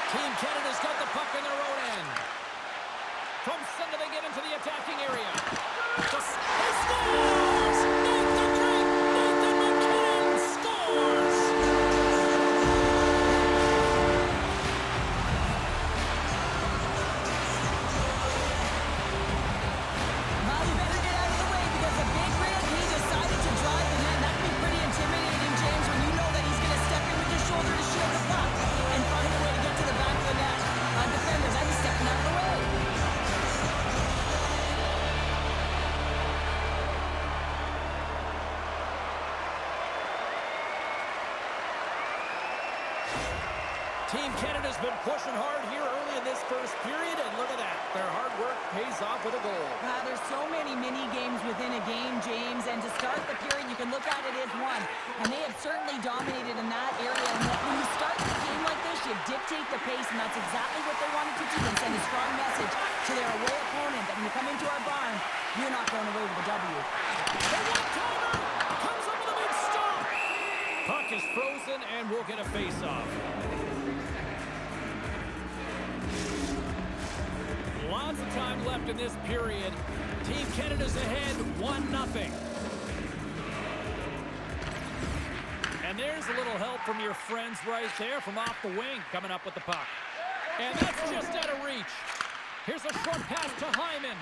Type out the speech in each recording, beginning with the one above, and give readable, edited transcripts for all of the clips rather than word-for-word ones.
Team Canada's got the puck in their own end. From center they get into the attacking area. He scores! Nathan Drake! Nathan MacKinnon scores! Well, you better get out of the way because the big rig, he decided to drive the net. That can be pretty intimidating, James, when you know that he's going to step in with his shoulder to shield the puck and find a way to get to the back of the net. Defenders, I'm stepping out of the way. Team Canada's been pushing hard here early in this first period, and look at that. Their hard work pays off with a goal. There's so many mini-games within a game, James, and to start the period, you can look at it as one. And they have certainly dominated in that area. And when you start the game like this, you dictate the pace, and that's exactly what they wanted to do and send a strong message to their away opponent that when you come into our barn, you're not going away with a W. The one-timer comes up with a big stop. Puck is frozen, and we'll get a face-off. Lots of time left in this period. Team Canada's ahead 1-0. And there's a little help from your friends right there from off the wing coming up with the puck. And that's just out of reach. Here's a short pass to Hyman.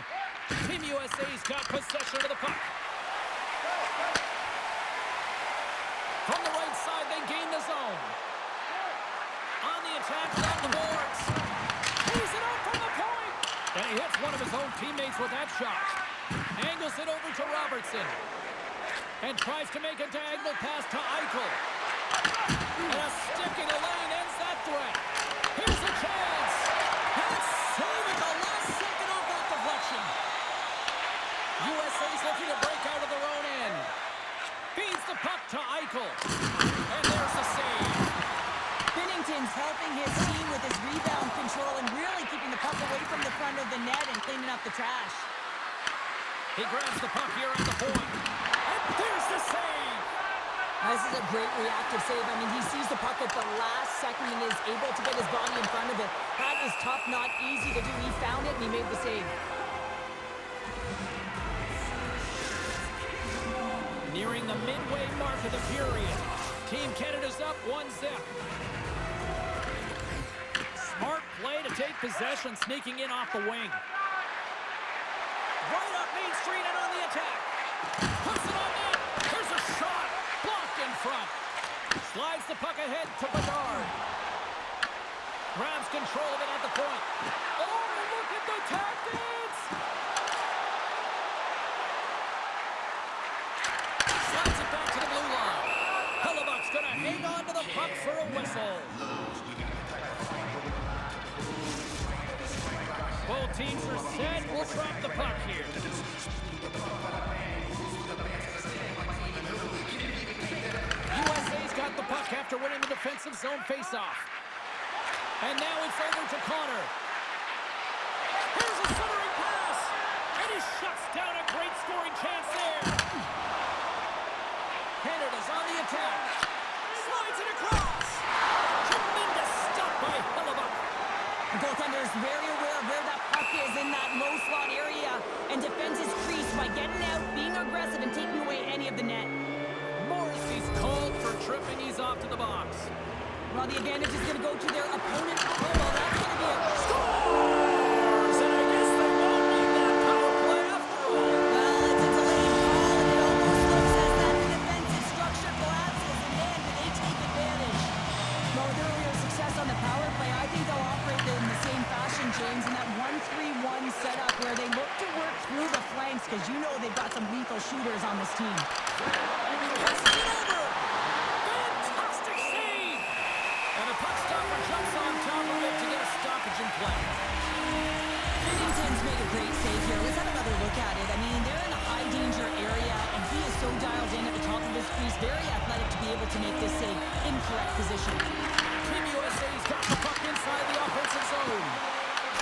Team USA's got possession of the puck. From the right side, they gain the zone. On the attack, down the boards. He's it up from the point. And he hits one of his own teammates with that shot. Angles it over to Robertson. And tries to make a diagonal pass to Eichel. And a stick in the lane ends that threat. Here's a chance. And save at the last second off that deflection. USA's looking to break out of their own end. Feeds the puck to Eichel. And there's the save. Binnington's helping his team with his rebound control and really keeping the puck away from the front of the net and cleaning up the trash. He grabs the puck here at the point. And there's the save. This is a great reactive save. I mean, he sees the puck at the last second and is able to get his body in front of it. That is tough, not easy to do. He found it and he made the save. Nearing the midway mark of the period. Team Canada's up 1-0. Smart play to take possession, sneaking in off the wing. Right up Main Street and on the attack. Puts it on net. Here's a shot. Blocked in front. Slides the puck ahead to Bedard. Grabs control of it at the point. Oh, look at the tactics! Slides it back to the blue line. Hellebuck's going to hang on to the puck for a whistle. Both teams are set. We'll drop the puck here. USA's got the puck after winning the defensive zone faceoff. And now it's over to Connor. Here's a centering pass. And he shuts down a great scoring chance there. Canada's on the attack. Slides it across. Tremendous stop by Hellebuck. The goaltender is very aware of where that puck is in that low slot area and defends his crease by getting out, being aggressive, and taking away any of the net. Morrissey's called for tripping. He's off to the box. Well, the advantage is going to go to their opponent. Oh, well, that's going to be a Scores! And I guess they won't need that power play after all. Well, it's a delayed call, and it almost looks as that defensive structure collapses, and then do they take advantage? Well, with earlier success on the power play, I think they'll operate in the same fashion, James, in that 1-3-1 setup where they look to work through the flanks because you know they've got some lethal shooters on this team. Passes it over. Fantastic save. And the puck stopper jumps on top of it to get a stoppage in play. Binnington's made a great save here. Let's have another look at it. I mean, they're in a high danger area, and he is so dialed in at the top of his crease, very athletic to be able to make this save in correct position. Team USA's got the puck inside the offensive zone.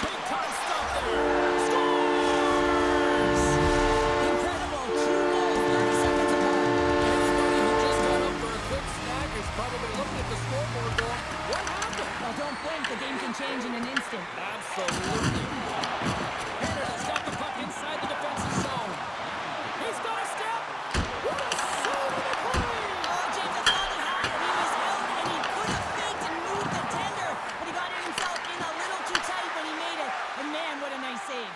Big time stop there. Scores! Incredible. 2 goals, 30 seconds apart. Everybody who just got up for a quick snack is probably looking at the scoreboard going, what happened? Well, don't blink. The game can change. consistent. Absolutely. Canada's got the puck inside the defensive zone. He's got a step. What a save of the play! Oh, James, I thought he had it. He was held, and he could have faked and moved the tender, but he got it himself in a little too tight when he made it. And man, what a nice save.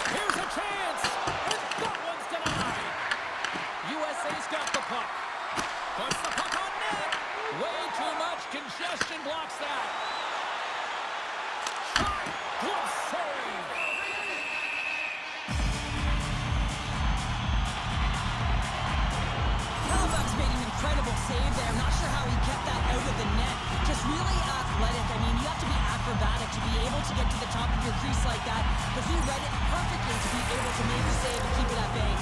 Here's a chance, and that one's denied. USA's got the puck. Puts the puck on net. Way too much congestion blocks that. Shot, glove save. Halifax made an incredible save there. I'm not sure how he kept that out of the net. Just really athletic. I mean, you have to be acrobatic to be able to get to the top of your crease like that. But he read it perfectly to be able to make the save and keep it at bay.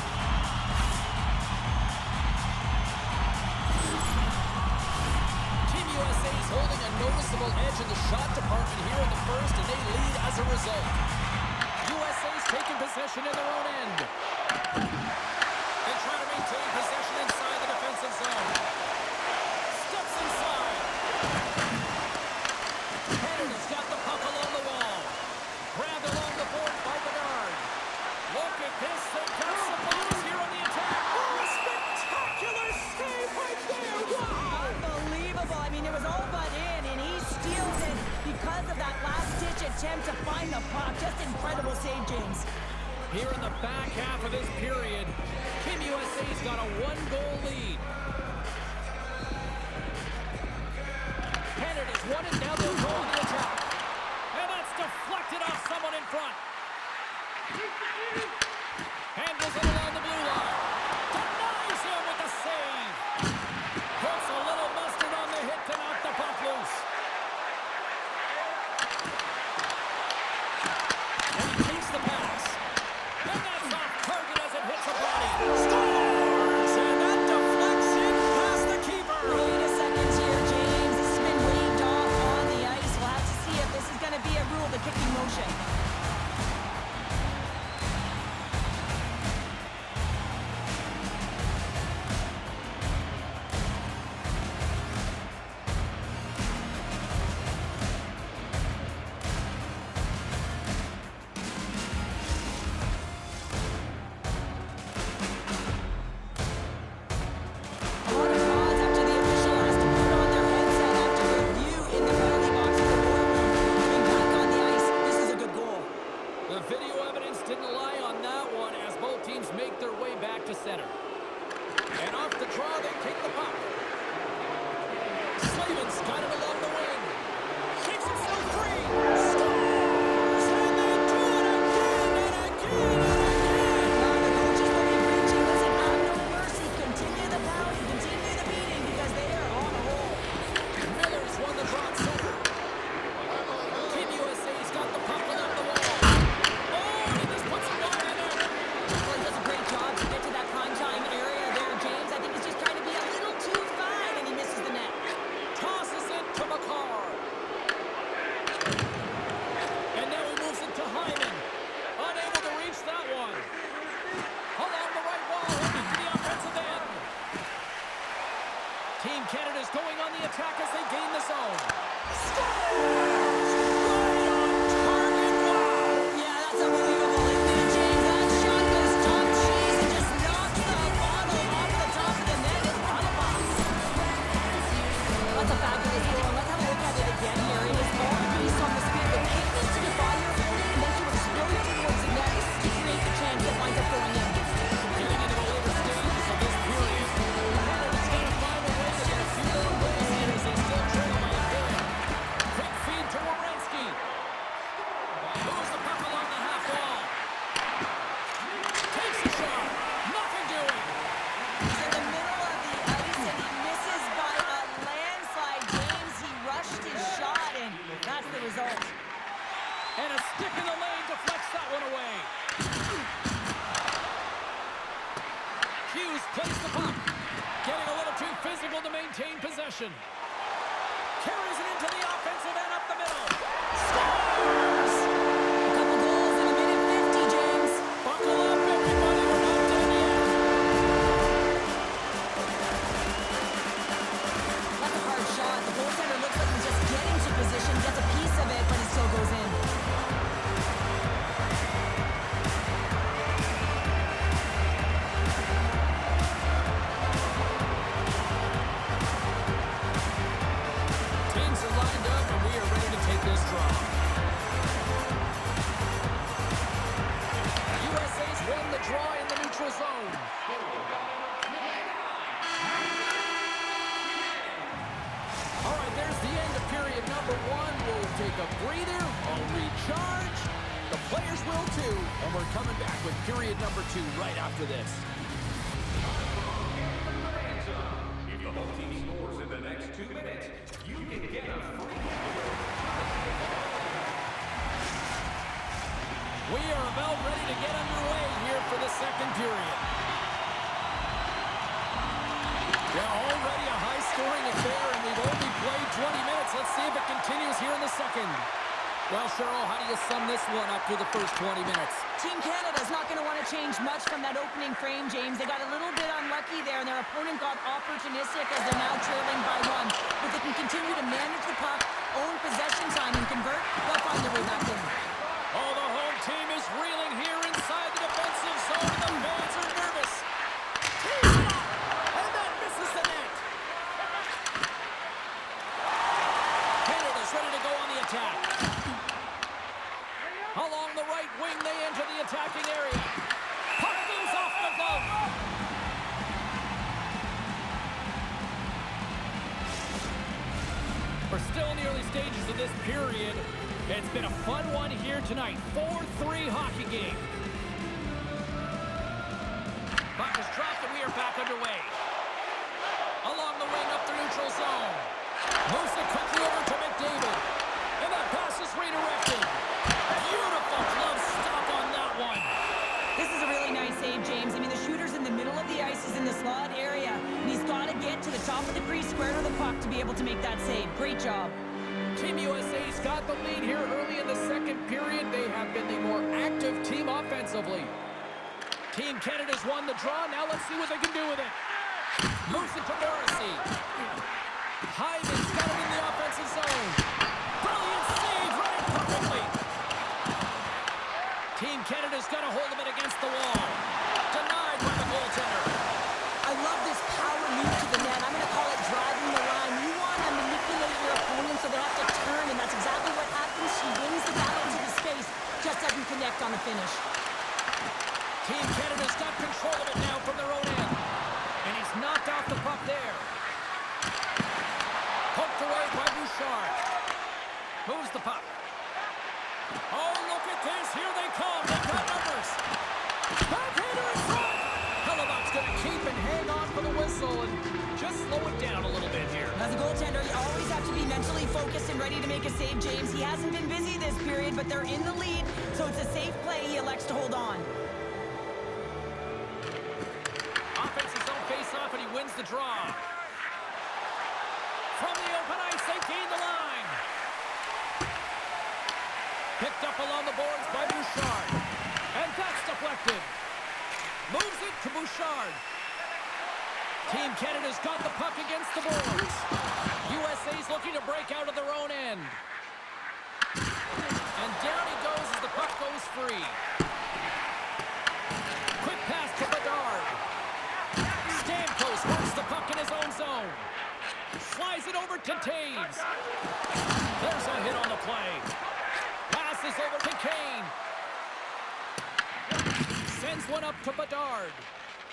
Team USA is holding a noticeable edge in the shot department here in the first, and they lead as a result. USA's taking possession in their own end. They try to maintain possession inside the defensive zone. Steps inside. Canada's got the puck along the wall. Grabbed along the boards by Bedard. Look at this. They've got some bodies here on the attack. Oh, a spectacular save right there. Wow! Unbelievable. I mean, it was all but in, and he steals it because of that last-ditch attempt to find the puck. Just incredible save, James. Here in the back half of this period, Team USA's got a one-goal lead. Canada's won it, now they'll go on the attack. And that's deflected off someone in front. Handles it along the blue line. Denies him with the save. Puts a little mustard on the hit to knock the puck loose. And he takes the pass. And that's off target as it hits a body. Scores! And that deflects in past the keeper. Wait a second here, James. This has been waved off on the ice. We'll have to see if this is going to be a rule, the kicking motion. A lot of pause after the official has to put on their headset after review in the penalty box of the boardroom. Coming back on the ice, this is a good goal. The video evidence didn't lie on that one as both teams make their way back to center. And off the draw, they take the puck. Slavin's got it along the wing. Shakes himself free. Scores! And they do it again and again and again. Now the coaches will be preaching, listen, have no mercy. Continue the pounding, continue the beating because they are on a roll. Miller's won the draw at center. Team USA's got the puck along the wall. Oh, and he just puts it wide in there. Well, he does a great job to get to that prime time area there, James. I think he's just trying to be a little too fine, and he misses the net. Tosses it to McCarr. And now he moves it to Hyman. Unable to reach that one. Along the right wall, heading to the offensive end. Team Canada's going on the attack as they gain the zone. Scores! Right on target. Wow! Yeah, that's unbelievable, isn't it, James? That shot goes top cheese and just knocks the bottle off the top of the net in front of us. That's a fabulous goal. And let's have a look at it again here. It is all based on the speed of quickness to get by your opponent and then to explode towards the net to create the chance that winds up going in. Getting into the later stages of this period, Canada's got to find a way to get a few more goals in as they still trail by a point. Quick feed to Werenski. Moves the puck along the half wall. Takes a shot. Nothing doing. He's in the middle of the ice and he misses by a landslide. James, he rushed his shot and that's the result. And a stick in the lane deflects that one away. Hughes plays the puck. Getting a little too physical to maintain possession. Carries it into the offensive end up the middle. Scores! A couple goals in a minute 50, James. Buckle up, everybody. We're not done yet. That's a hard shot. The goaltender looks like he's just getting to position. draw. USA's won the draw in the neutral zone. All right, there's the end of period number 1. We'll take a breather, I'll recharge. The players will too, and we're coming back with period number 2 right after this. If the whole team scores in the next 2 minutes, you can get a free. We are about ready to get underway here for the second period. Yeah, already a high-scoring affair, and we've only played 20 minutes. Let's see if it continues here in the second. Well, Cheryl, how do you sum this one up through the first 20 minutes? Team Canada's not going to want to change much from that opening frame, James. They got a little bit unlucky there, and their opponent got opportunistic as they're now trailing by 1. If they can continue to manage the puck, own possession time, and convert, they'll find their way back in. Oh, the home team is reeling here inside the defensive zone, and the fans are nervous. Tees it up, and that misses the net. Canada's ready to go on the attack. Along the right wing, they enter the attacking area. Puck goes off the glove. We're still in the early stages of this period. It's been a fun one here tonight. 4-3 hockey game. Puck is dropped and we are back underway. Along the wing up the neutral zone. Moves it quickly over to McDavid. And that pass is redirected. Beautiful glove stop on that one. This is a really nice save, James. I mean, the shooter's in the middle of the ice. He's in the slot area. And he's got to get to the top of the crease, square to the puck to be able to make that save. Great job. Team USA's got the lead here early in the second period. They have been the more active team offensively. Team Canada's won the draw. Now let's see what they can do with it. Moves it to Morrissey. Hyman's got it in the offensive zone. Brilliant save, right perfectly. Team Canada's got a hold of it against the wall. Denied by the goaltender. I love this power move to the net. I'm going to call it driving the line. You want to manipulate your opponent so they have to turn, and that's exactly what happens. She wins the battle into the space, just doesn't connect on the finish. Team Canada's got control of it now from their own end. And he's knocked off the puck there. Poked away by Bouchard. Moves the puck. Oh, look at this. Here they come. They've got numbers. Backhander in front. Hellebuck's going to keep and hang on for the whistle and just slow it down a little bit here. As a goaltender, you always have to be mentally focused and ready to make a save, James. He hasn't been busy this period, but they're in the lead, so it's a safe play. He elects to hold on. Offensive zone face-off, and he wins the draw. From the open ice, they gain the line. Picked up along the boards by Bouchard. And that's deflected. Moves it to Bouchard. Team Canada's got the puck against the boards. USA's looking to break out of their own end. And down he goes as the puck goes free. Quick pass to Bedard. Stamkos works the puck in his own zone. Slides it over to Taves. There's a hit on the play. Passes over to Kane. Sends one up to Bedard.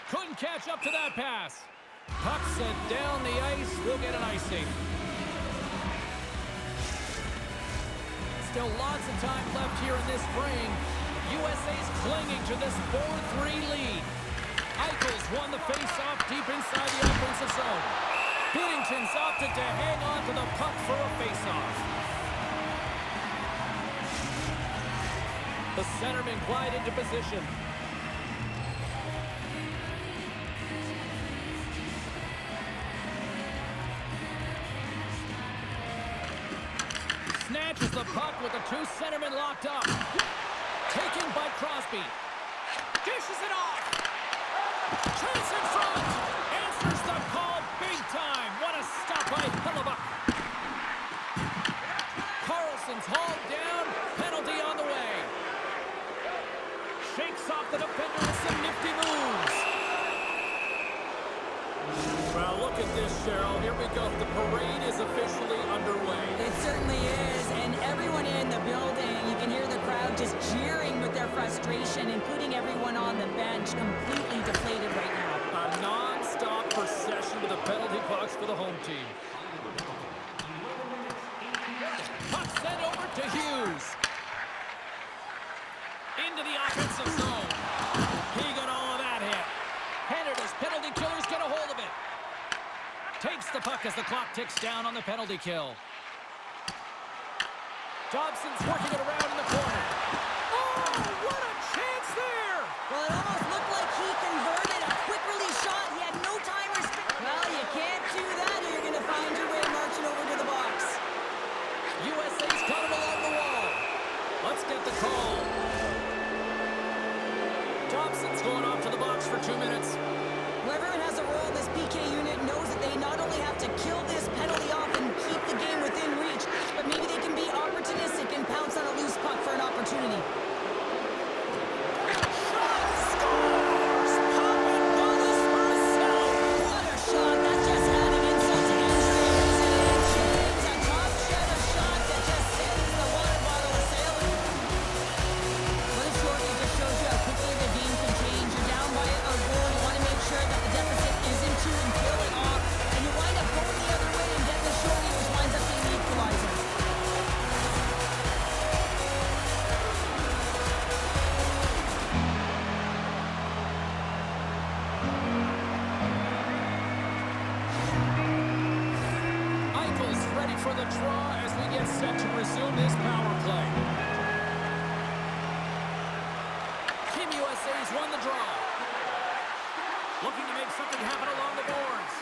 Couldn't catch up to that pass. Puck sent down the ice. We'll get an icing. Still lots of time left here in this frame. USA's clinging to this 4-3 lead. Eichels won the face-off deep inside the offensive zone. Binnington's opted to hang on to the puck for a face-off. The centerman glide into position. Snatches the puck with the two centermen locked up. Taken by Crosby. Dishes it off. Chase in front. Answers the call big time. What a stop by Hellebuck. Carlson's hauled down. Penalty on the way. Shakes off the defender with some nifty moves. Well, look at this, Cheryl. Here we go. The parade is officially underway. It certainly is, and everyone is frustration, including everyone on the bench, completely deflated right now. A non-stop procession to the penalty box for the home team. Puck sent over to Hughes. Into the offensive zone. He got all of that hit. Canada's penalty killer's got a hold of it. Takes the puck as the clock ticks down on the penalty kill. Dobson's working it around in the corner. Oh, what a chance there! Well, it almost looked like he converted a quick release shot. He had no time or Well, you can't do that or you're going to find your way marching over to the box. USA's got him along the wall. Let's get the call. Dobson's going off to the box for 2 minutes. Whoever has a role in this PK unit knows that they not only have to kill this penalty off and keep the game within reach, but maybe they can be opportunistic and pounce on a loose puck for an opportunity. For the draw as we get set to resume this power play. Team USA's won the draw. Looking to make something happen along the boards.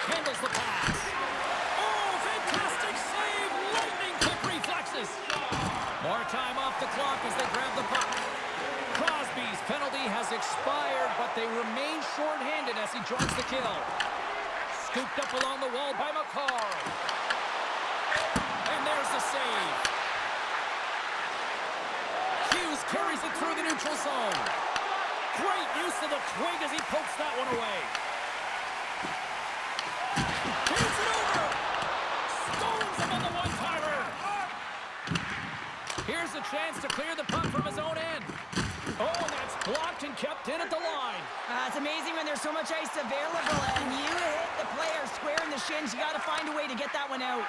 Handles the pass. Oh, fantastic save! Lightning quick reflexes. More time off the clock as they grab the puck. Crosby's penalty has expired, but they remain short-handed as he joins the kill. Scooped up along the wall by McCarr. And there's the save. Hughes carries it through the neutral zone. Great use of the twig as he pokes that one away. Takes it over. Stones him on the one-timer. Here's a chance to clear the puck from his own end. Oh, and that's blocked and kept in at the line. It's amazing when there's so much ice available and you hit the player square in the shins. You got to find a way to get that one out.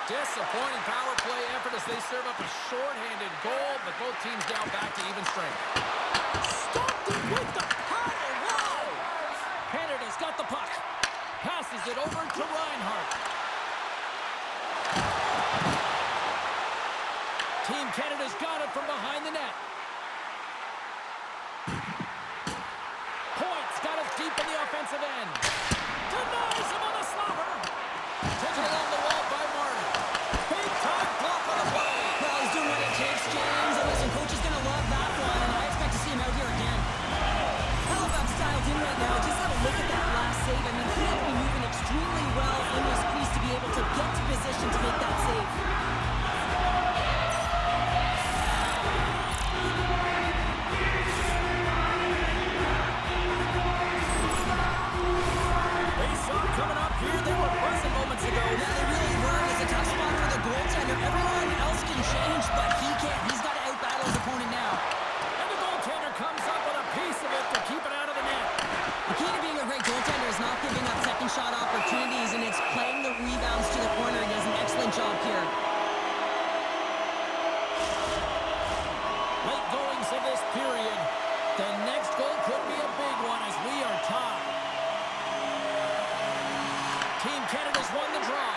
Disappointing power play effort as they serve up a short-handed goal, but both teams down back to even strength. Stopped it with the power. Wow! Canada's got the puck. Passes it over to Reinhart. Team Canada's got it from behind the net. Point's got it deep in the offensive end. Denies him on the slobber. Taken along the wall by Martin. Big time block on the play. Well, he's doing what it takes, James. And listen, coach is going to love that one, and I expect to see him out here again. Halifax dialed in right now. Just have a look at that last save. I mean, he had to be moving extremely well in his crease to be able to get to position to make that save. Coming up here, they were present moments ago. Yeah, they really were. It's a tough spot for the goaltender. Everyone else can change, but he can't. He's got to outbattle his opponent now. And the goaltender comes up with a piece of it to keep it out of the net. The key to being a great goaltender is not giving up second shot opportunities, and it's playing the rebounds to the corner. He does an excellent job here. Late goings of this period. The next goal could be a big one as we are tied. Team Canada's won the draw.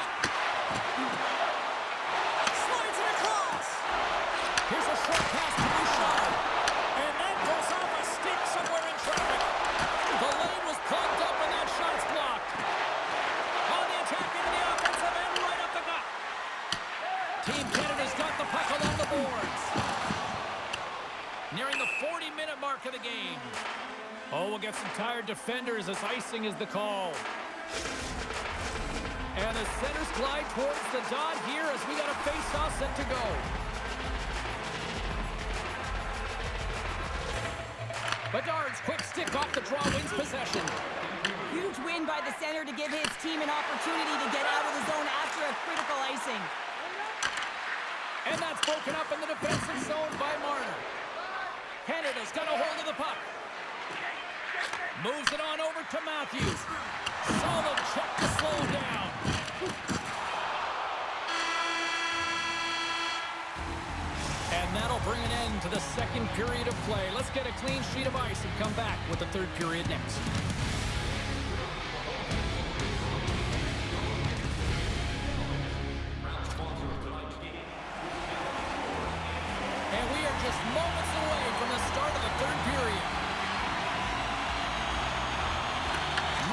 Slides it across. Here's a short pass to Bouchard. And that goes off a stick somewhere in traffic. The lane was plugged up and that shot's blocked. On the attack into the offensive end, right up the gut. Team Canada's got the puck along the boards. Nearing the 40-minute mark of the game. Oh, we'll get some tired defenders as icing is the call. And the centers glide towards the dot here as we got a face-off set to go. Bedard's quick stick off the draw wins possession. Huge win by the center to give his team an opportunity to get out of the zone after a critical icing. And that's broken up in the defensive zone by Marner. Canada's got a hold of the puck. Moves it on over to Matthews. Solid check to slow him down. And that'll bring an end to the second period of play. Let's get a clean sheet of ice and come back with the third period next. And we are just moments away from the start of the third period.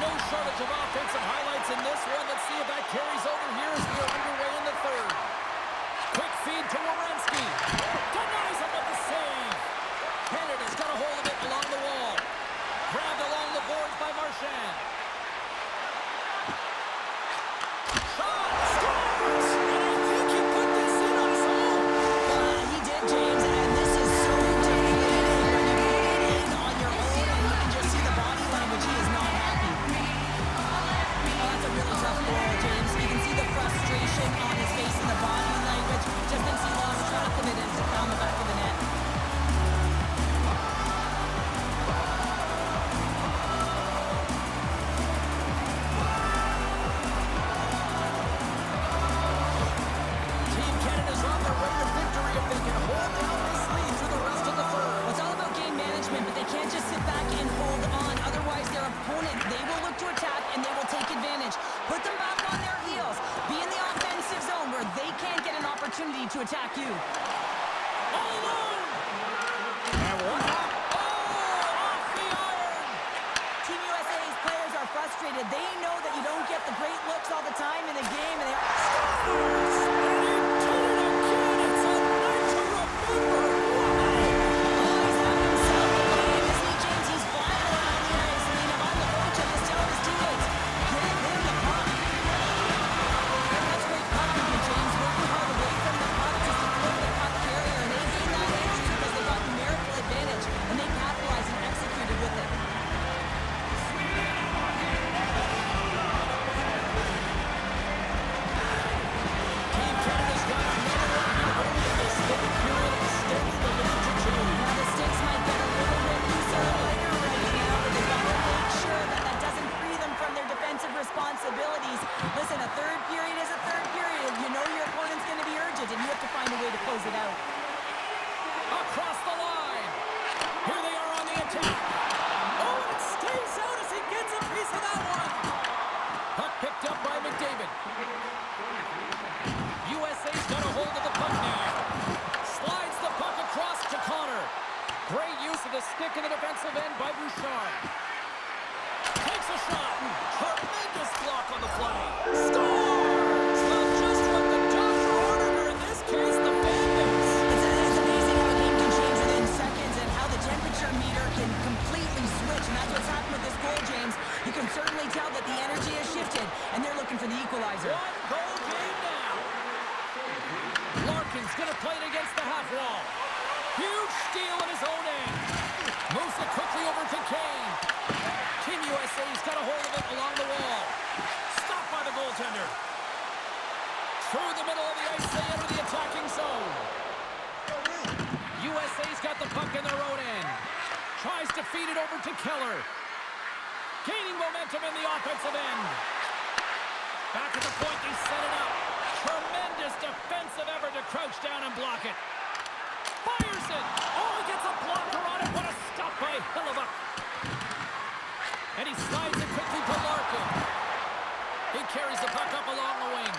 No shortage of offensive highlights in this one. Let's see if that carries over here as we are underway in the third. Quick feed to Werenski. Denies him with the save. Canada's got a hold of it along the wall. Grabbed along the boards by Marchand. Shot! Scores! And I think he put this in on his own. He did, James, and this is so intimidating when you put it in on your own and you can just see the body language. He is not happy. That's a really tough goal, James. You can see the frustration on his face and the body language. Just thinks he lost track of it and found the back of the net. Team Canada's on their way to victory if they can hold down this lead through the rest of the third. Well, it's all about game management, but they can't just sit back and hold on. Otherwise, their opponent, they will look to attack and they will take advantage. Put them back on their heels. Be in the offensive zone where they can't get an opportunity to attack you. All alone! And what happened? Oh, off the iron! Team USA's players are frustrated. They know that you don't get the great looks all the time in a game, and they Scores! And he did it again! It's a night to remember! Oh, he's having himself a game, isn't he, James? He's flying around the ice. I mean, I'm on the coach. I'm just telling his teammates, get him the puck. And that's great puck movement, James. Working hard away from the puck to support the puck carrier, and they gain that edge because they got numerical advantage, and they capitalized and executed with it. Team Canada's got another one here early in this third period, extending the lead to 2. Now the stakes might get a little bit looser and lighter right now, but they've got to make sure that that doesn't free them from their defensive responsibilities. Listen, a third period is a third period. You know your opponent's going to be urgent, and you have to find a way to close it out. Across the line. Here they are on the attack. Oh, and it stays out as he gets a piece of that one. Puck picked up by McDavid. USA's got a hold of the puck now. Slides the puck across to Connor. Great use of the stick in the defensive end by Bouchard. Takes a shot. Tremendous block on the play. Scores! Well, just what the doctor ordered her. In this case, the fan base. It's amazing how a game can change within seconds and how the temperature meter can completely switch, and that's what's happened with this goal, James. You can certainly tell that the energy has shifted, and they're looking for the equalizer. One goal game now. Larkin's going to play it against the half wall. Huge steal in his own end. Moves it quickly over to Kane. Team USA's got a hold of it along the wall. Stopped by the goaltender. Through the middle of the ice, they enter the attacking zone. USA's got the puck in their own end. Tries to feed it over to Keller. Gaining momentum in the offensive end. Back at the point, they set it up. Tremendous defensive effort to crouch down and block it. Fires it. Oh, he gets a blocker on it. What a stop by Hellebuyck. And he slides it quickly to Larkin. He carries the puck up along the wing.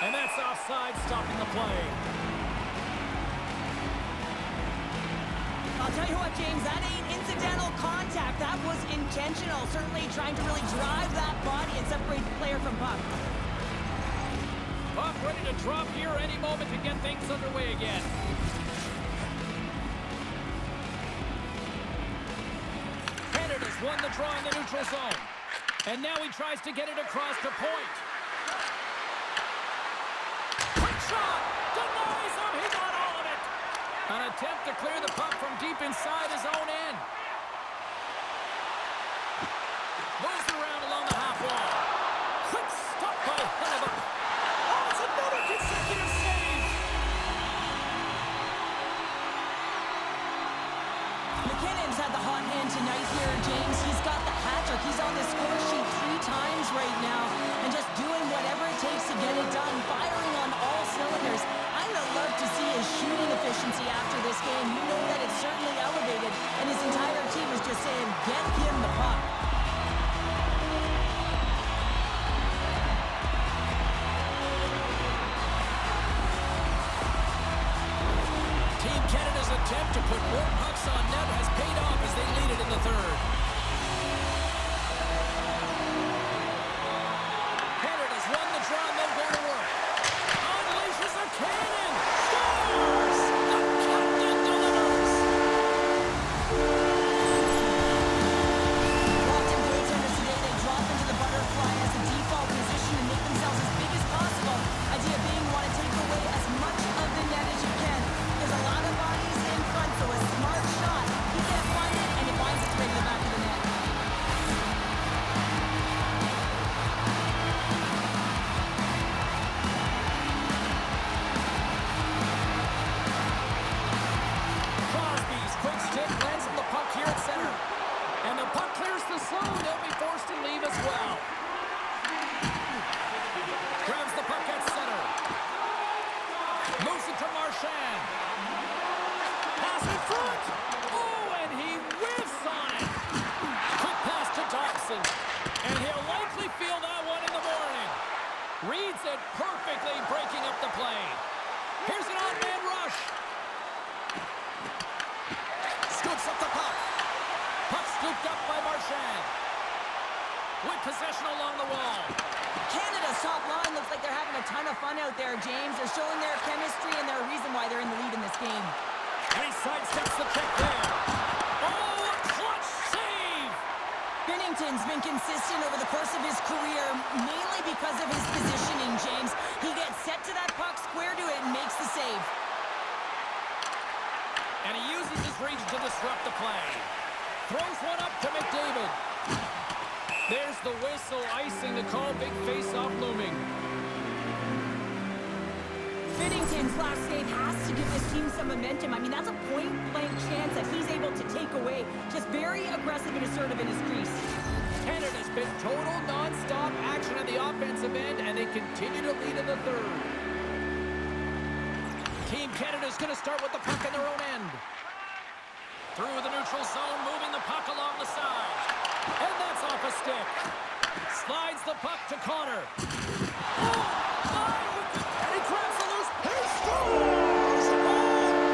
And that's offside, stopping the play. I'll tell you what, James, that ain't incidental contact. That was intentional. Certainly trying to really drive that body and separate the player from puck. Puck ready to drop here any moment to get things underway again. Canada's won the draw in the neutral zone. And now he tries to get it across to point. Quick shot! Denies him! He got all of it! An attempt to clear the puck from deep inside his own end. Moves it around along the half wall. Quick stop by Hellebuyck. Oh, it's another consecutive save! here, James. He's got the hat trick. He's on the score sheet 3 times right now and just doing whatever it takes to get it done, firing on all cylinders. I would love to see his shooting efficiency after this game. You know that it's certainly elevated, and his entire team is just saying, get him the puck. Team Canada's attempt to put more pucks on net has paid off as they lead it in the third. Canada's won the draw and they'll go to work. Unleashes a cannon! Scores! The captain delivers! Watching goaltenders today, they drop into the butterfly as a default position and make themselves as big as possible. Idea being you want to take away as much of the net as you can. There's a lot of bodies in front, so a smart shot. He can't find it, and it finds its way to the back of the net. Crosby's quick stick lands on the puck here at center. And the puck clears the zone. They'll be forced to leave as well. Grabs the puck at center. Moves it to Marchand. Pass in front. Oh, and he whiffs on it. Quick pass to Dobson. And he'll likely feel that one in the morning. Reads it perfectly, breaking up the play. Here's an odd-man rush. Scoops up the puck. Puck scooped up by Marchand. With possession along the wall. Canada's top line looks like they're having a ton of fun out there, James. They're showing their chemistry and their reason why they're in the lead in this game. And he sidesteps the check there. Oh, a clutch save! Binnington's been consistent over the course of his career, mainly because of his positioning, James. He gets set to that puck, square to it, and makes the save. And he uses his reach to disrupt the play. Throws one up to McDavid. There's the whistle, icing the call, big face-off looming. Binnington's last save has to give this team some momentum. I mean, that's a point-blank chance that he's able to take away. Just very aggressive and assertive in his crease. Canada's been total non-stop action on the offensive end, and they continue to lead in the third. Team Canada's going to start with the puck in their own end. Through the neutral zone, moving the puck along the side. And that's off a stick. Slides the puck to Connor. Oh, and he grabs the loose. He scores! Oh, what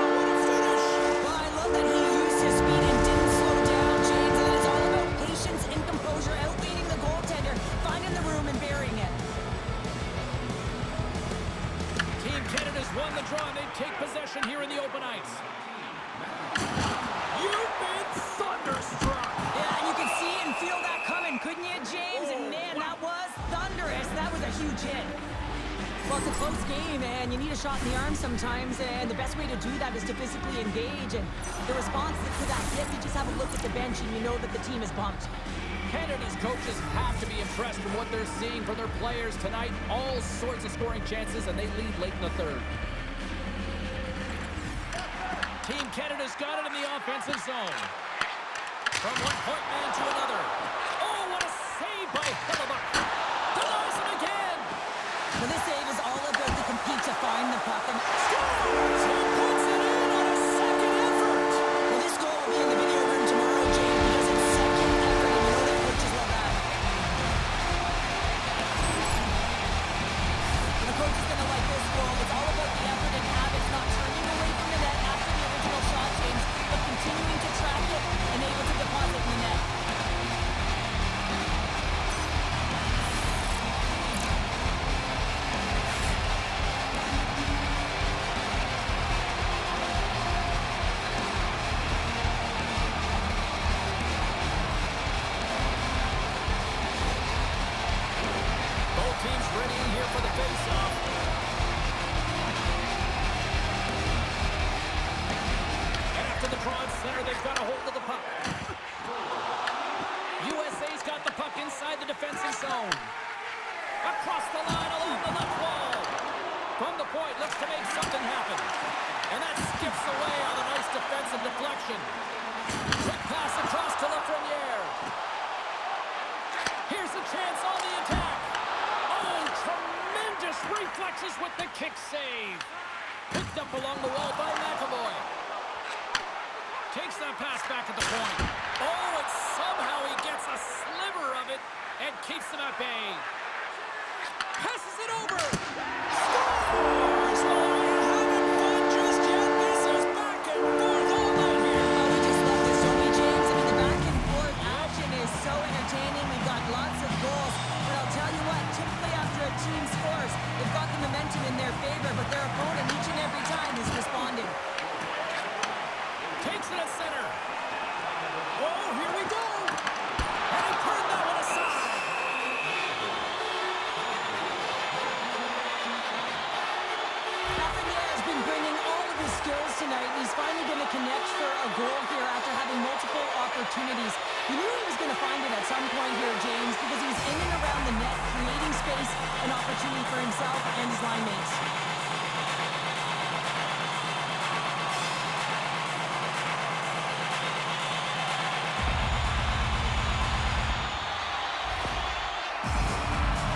a finish! Well, I love that he used his speed and didn't slow down, James. And it's all about patience and composure, outleading the goaltender, finding the room and burying it. Team Canada's won the draw, and they take possession here in the open ice. You've been thunderstruck! Yeah, and you can see and feel that coming, couldn't you, James? And man, that was thunderous. That was a huge hit. Well, it's a close game, and you need a shot in the arm sometimes, and the best way to do that is to physically engage. And the response to that hit, you just have a look at the bench, and you know that the team is pumped. Canada's coaches have to be impressed with what they're seeing from their players tonight. All sorts of scoring chances, and they lead late in the third. Team Canada's got it in the offensive zone. From one point man to another. Oh, what a save by Hellebuyck. Denies him again. Well, this save is all about the compete to find the puck. And Scores! He puts it in on a second effort. well, this goal will be in the video room tomorrow, James, because it's second effort, and you know that coaches love that. And the coach is going to like this goal. It's all about the effort and habits, not turning away from the net after the original shot, James, but continuing to track it and able to deposit in the net. Both teams ready in here for the face-off. And after the draw at center, they've got a hold of the puck. USA's got the puck inside the defensive zone. Across the line along the left wall. From the point, looks to make something happen. And that skips away on a nice defensive deflection. Quick pass across to Lafreniere. Here's a chance on the attack. Oh, tremendous reflexes with the kick save. Picked up along the wall by McAvoy. Takes that pass back at the point. Oh, and somehow he gets a sliver of it and keeps them at bay. Passes it over. Scores! Oh, you haven't fun just yet. This is back and forth all night here. Oh, we just love this, don't we, James? I mean, the back and forth action is so entertaining. We've got lots of goals. But I'll tell you what, typically after a team scores, they've got the momentum in their favor, but their opponent each and every time is responding. Takes it at center. Oh, here we go. And he turned that one aside. Lafreniere has been bringing all of his skills tonight, and he's finally going to connect for a goal here after having multiple opportunities. You knew he was going to find it at some point here, James, because he was in and around the net, creating space and opportunity for himself and his line mates.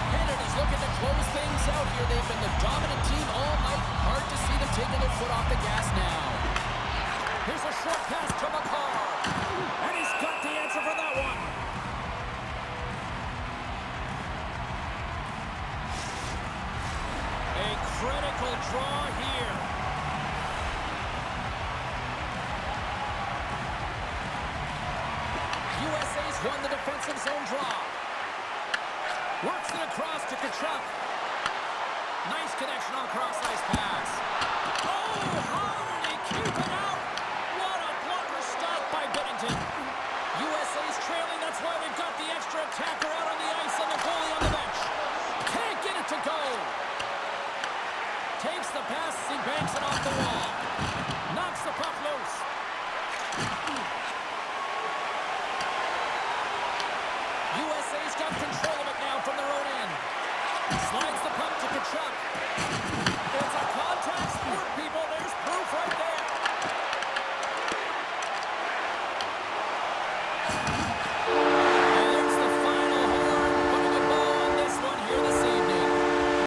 Canada's looking to close things out here. They've been the dominant team all night. Hard to see them taking their foot off the gas now. Here's a short pass to Makar. And he's got the answer for that one. A critical draw here. USA's won the defensive zone draw. Works it across to Tkachuk. Nice connection on cross-ice pass. Oh, how did he keep it out? What a blocker stop by Binnington. USA's trailing, that's why they've got the extra attacker out on the ice and the goalie on the bench. Can't get it to go. Takes the pass, he banks it off the wall. Knocks the puck loose. USA's got control of it now from their own end. Slides the puck to Tkachuk.